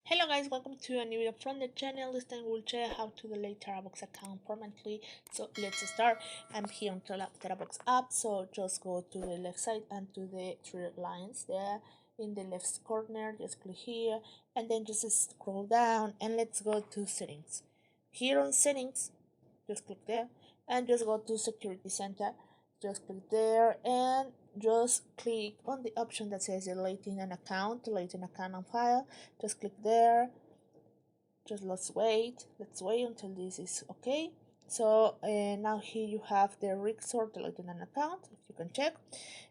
Hello guys, welcome to a new video from the channel. This time we'll show you how to delete Terabox account permanently. So let's start. I'm here on Terabox app, so just go to the left side and to the three lines there in the left corner. Just click here and then just scroll down and let's go to settings. Here on settings, just click there and just go to security center. Just click there and just click on the option that says deleting an account and file. Just click there. Just let's wait until this is okay. So now here you have the resource deleting an account, if you can check,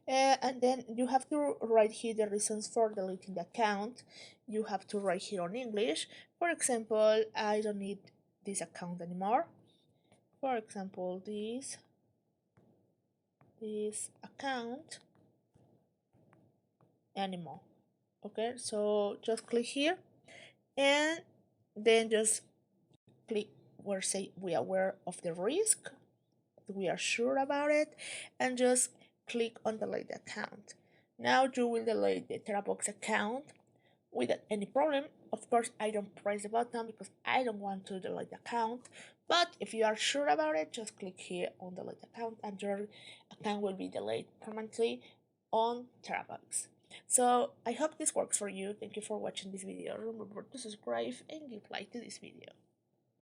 and then you have to write here the reasons for deleting the account. You have to write here on English. For example, I don't need this account anymore. For example, this account anymore. Okay, so just click here and then just click where say we are aware of the risk, we are sure about it, and just click on delete the account. Now you will delete the Terabox account without any problem. Of course, I don't press the button because I don't want to delete the account, but if you are sure about it, just click here on delete account and your account will be deleted permanently on Terabox. So I hope this works for you. Thank you for watching this video. Remember to subscribe and give like to this video.